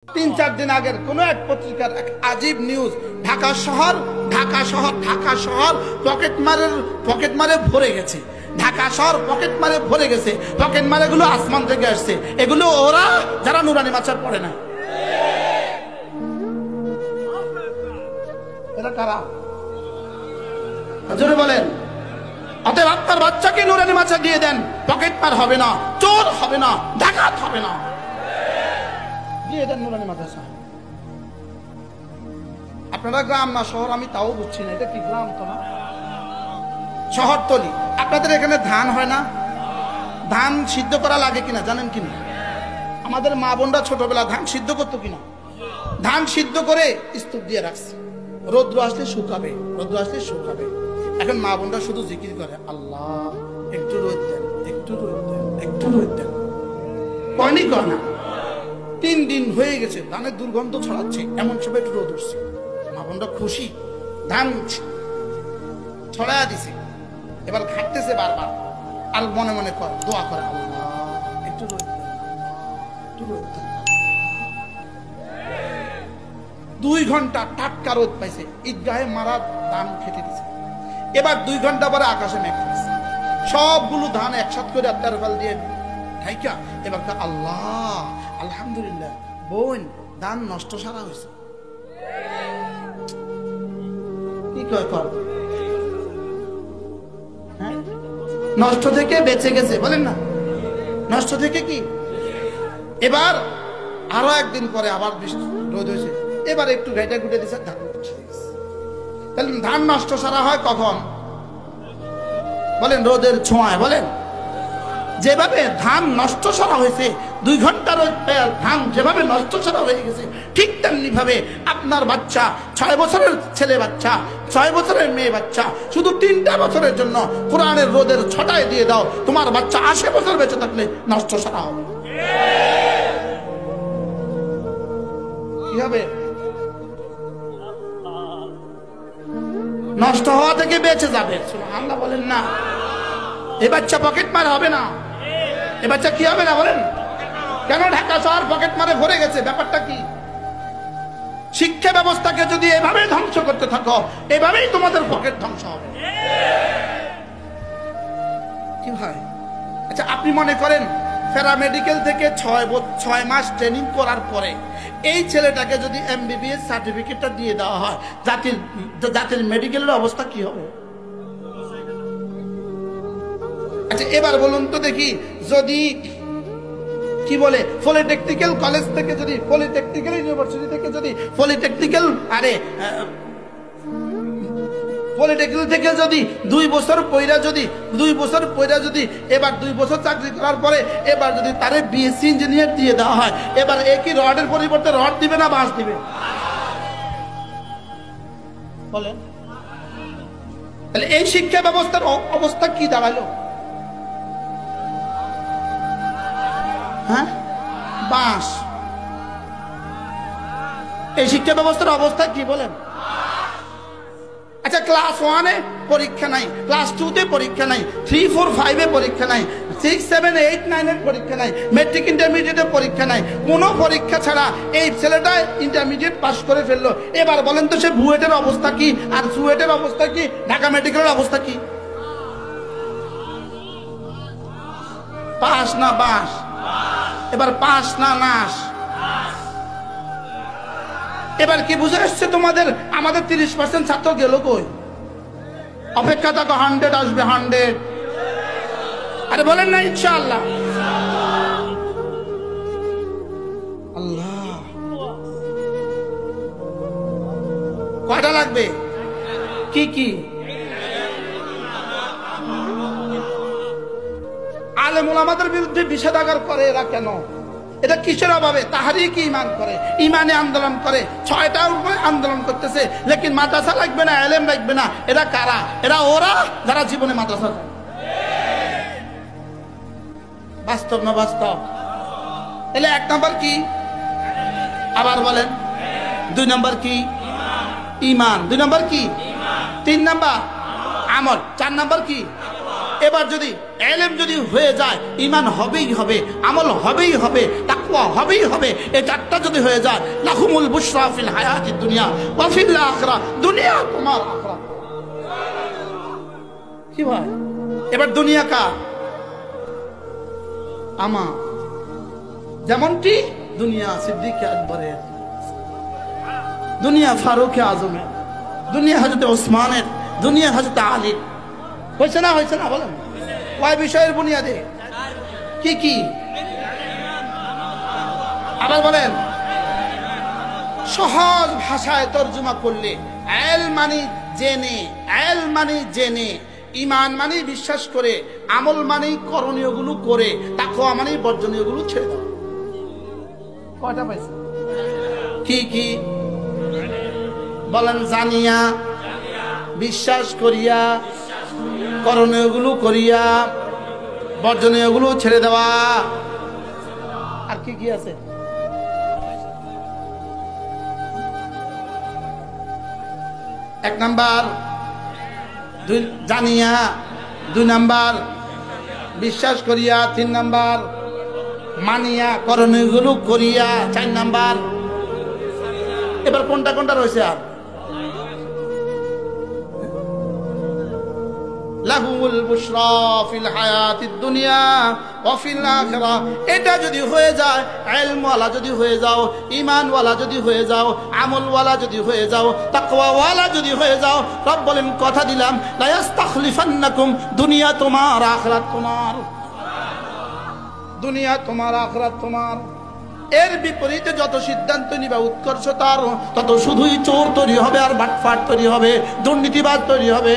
3-4 দিন আগের কোন এক পত্রিকার এক আজীব নিউজ, ঢাকা শহর পকেট মারে ভরে গেছে। ঢাকা শহর পকেট মারে ভরে গেছে। পকেট মারে গুলো আসমান থেকে আসছে। এগুলো ওরা যারা নুরানি মাদ্রাসা পড়ে না। এরা কারা? জোরে বলেন। অতএব আপনার বাচ্চাকে নুরানি মাদ্রাসা দিয়ে দেন, পকেট মার হবে না, চোর হবে না, ডাকাত হবে না। দিয়ে দেন নুরানি মাদ্রাসা। আপনারা গ্রাম না শহর আমি তাও বুঝছি না, এটা কি গ্রাম তো না, শহরতলি। আপনাদের এখানে ধান হয় না? ধান সিদ্ধ করা লাগে কিনা জানেন কিনা? আমাদের মা বোনরা ছোটবেলা ধান সিদ্ধ করতো কিনা? ধান সিদ্ধ করে স্তূপ দিয়ে রাখছে, রৌদ্র আসলে শুকাবে, রৌদ্র আসলে শুকাবে। এখন মা বোনরা শুধু জিকির করে, আল্লাহ একটু রোদ দেন, একটু রোদ দেন, একটু রোদ দেন। কয়নি কয় না? 3 দিন হয়ে গেছে, ধানের দুর্গন্ধ ছড়াচ্ছে, এমন সময় একটু রোদ উঠছে। মা বোনরা খুশি, ধান ছড়াইয়া দিছে। এবার খাটতেছে বারবার, আর মনে মনে কর দোয়া করে, আল্লাহ একটু রোদ দেন, একটু রোদ দেন। 2 ঘন্টা টাটকা রোদ পাইছে, ঈদগাহে মারা ধান খেতে দিছে। এবার 2 ঘন্টা পরে আকাশে মেঘ থাকছে, সবগুলো ধান একসাথ করে তারফাল দিয়ে ঢাইকা। এবার আল্লাহ আলহামদুলিল্লাহ, বোন ধান নষ্ট সারা হয়েছে। কি কয় কর? হ্যাঁ, নষ্ট থেকে বেঁচে গেছে, বলেন না? নষ্ট থেকে কি? এবার আরো একদিন পরে আবার বৃষ্টি রোদ হয়েছে, এবার একটু ঘাইটা গুটে দিছে, ধান নষ্ট হয়ে গেছে। তাহলে ধান নষ্ট সারা হয় কখন? বলেন রোদের ছোঁয়ায়। বলেন যেভাবে ধান নষ্ট সারা হয়েছে, 2 ঘন্টার ধান যেভাবে নষ্ট সারা হয়ে গেছে, ঠিক তেমনি ভাবে আপনার বাচ্চা, 6 বছরের ছেলে বাচ্চা, 6 বছরের মেয়ে বাচ্চা, শুধু 3টা বছরের জন্য কোরআনের রোদের ছটায় দিয়ে দাও, তোমার বাচ্চা 80 বছর বেঁচে থাকলে নষ্ট সারা হবে। কি হবে? নষ্ট হওয়া থেকে বেঁচে যাবে। সুবহানাল্লাহ বলেন না? এ বাচ্চা পকেট মার হবে না। এ বাচ্চা কি হবে না বলেন? কেন ঢাকা শহর পকেট মারে ভরে গেছে? ব্যাপারটা কি? শিক্ষা ব্যবস্থাকে যদি এভাবে ধ্বংস করতে থাকো, এভাবেই তোমাদের পকেট ধ্বংস হবে। কি হয়? আচ্ছা, আপনি মনে করেন প্যারামেডিক্যাল থেকে 6 মাস ট্রেনিং করার পরে এই ছেলেটাকে যদি MBBS সার্টিফিকেটটা দিয়ে দেওয়া হয়, জাতির মেডিকেলের অবস্থা কি হবে? আচ্ছা এবার বলুন তো দেখি, যদি কি বলে পলিটেকনিক্যাল কলেজ থেকে, যদি পলিটেকনিক্যাল ইউনিভার্সিটি থেকে, যদি পলিটেকনিক্যাল থেকে যদি 2 বছর পয়রা যদি এবার 2 বছর চাকরি করার পরে এবার যদি তারে BSc ইঞ্জিনিয়ার দিয়ে দেওয়া হয়, এবার একই রডের পরিবর্তে রড দিবে না বাঁশ দিবে? বলেন। তাহলে এই শিক্ষা ব্যবস্থার অবস্থা কি দাঁড়ালো? হ্যাঁ, বাঁশ। এই শিক্ষা ব্যবস্থার অবস্থা কি বলেন? আচ্ছা, ক্লাস 1-এ পরীক্ষা নাই, ক্লাস 2-তে পরীক্ষা নাই, 3, 4, 5-এ পরীক্ষা নাই, 6, 7, 8, 9-এর পরীক্ষা নাই, মেট্রিক ইন্টারমিডিয়েটের পরীক্ষা নাই, কোনো পরীক্ষা ছাড়া এই ছেলেটা ইন্টারমিডিয়েট পাস করে ফেললো। এবার বলেন তো সে বুয়েটের অবস্থা কি, আর সুয়েটের অবস্থা কি, ঢাকা মেডিকেলের অবস্থা কি? পাস না বাস? এবার পাস না নাশ? এবার কি বুঝে আসছে তোমাদের? আমাদের 30% ছাত্র গেল কই? অপেক্ষা থাকো, 100 আসবে, 100। আরে বলেন না ইনশাআল্লাহ। আল্লাহ, কয়টা লাগবে? কি কি? আলেম ওলামাদের বিরুদ্ধে বিষেধাগার করে এরা কেন? এটা কিসের অভাবে? তাহরিকি ঈমান করে, ঈমানে আন্দোলন করে, 6টা উপরে আন্দোলন করতেছে, লেকিন মাদ্রাসা লাগবে না, এলেম লাগবে না। এরা কারা? এরা ওরা যারা জীবনে মাদ্রাসা। বাস্তব না বাস্তব? তাহলে 1 নাম্বার কি? আবার বলেন। 2 নাম্বার কি? ঈমান। 2 নাম্বার কি? 3 নাম্বার আমল। 4 নাম্বার কি? এবার যদি এলেম যদি হয়ে যায়, ঈমান হবেই হবে, আমল হবেই হবে, তাকওয়া হবেই হবে। এই চারটা যদি হয়ে যায়, লাহুমুল বুশরা ফিল হায়াতিদ দুনিয়া ওয়া ফিল আখিরা, দুনিয়া তোমার আখিরাত। কি ভাই, এবার দুনিয়া কার? আমার। যেমনটি দুনিয়া সিদ্দিক আকবরের, দুনিয়া ফারুক আজমের, দুনিয়া হযরত ওসমানের, দুনিয়া হযরত আলীর। হয়েছে না হয়েছে না বলেন? কয় বিষয়ের বুনিয়াদে? কি কি? আবার বলেন। সহজ ভাষায় তর্জমা করলে ইলম মানে জেনে, ইলম মানে জেনে, ঈমান মানে বিশ্বাস করে, আমল মানে করণীয়গুলো করে, তাকওয়া মানে বর্জনীয়গুলো ছেড়ে দাও। কয়টা পাইছে? কি কি বলেন? জানিয়া, বিশ্বাস করিয়া, করণীয়গুলো করিয়া, বর্জনীয়গুলো ছেড়ে দেওয়া। আর কি কি আছে? এক নাম্বার জানিয়া, দুই নাম্বার বিশ্বাস করিয়া, তিন নাম্বার মানিয়া, করণীয়গুলো করিয়া, চার নাম্বার। এবার কোনটা কোনটা রয়েছে? আর লাহুমুল বুশরা ফিল হায়াতিদ দুনিয়া ওয়া ফিল আখিরা। এটা যদি হয়ে যায়, ইলমওয়ালা যদি হয়ে যাও, ঈমানওয়ালা যদি হয়ে যাও, আমলওয়ালা যদি হয়ে যাও, তাকওয়াওয়ালা যদি হয়ে যাও, রব বলেন কথা দিলাম লা ইস্তাখলিফান্নাকুম, দুনিয়া তোমার আখিরাত তোমার, দুনিয়া তোমার আখিরাত তোমার। এর বিপরীতে যত সিদ্ধান্ত নিবা উৎকর্ষ তার, তত শুধুই চোর তৈরি হবে, আর বাটফাট তৈরি হবে, দুর্নীতিবাজ তৈরি হবে।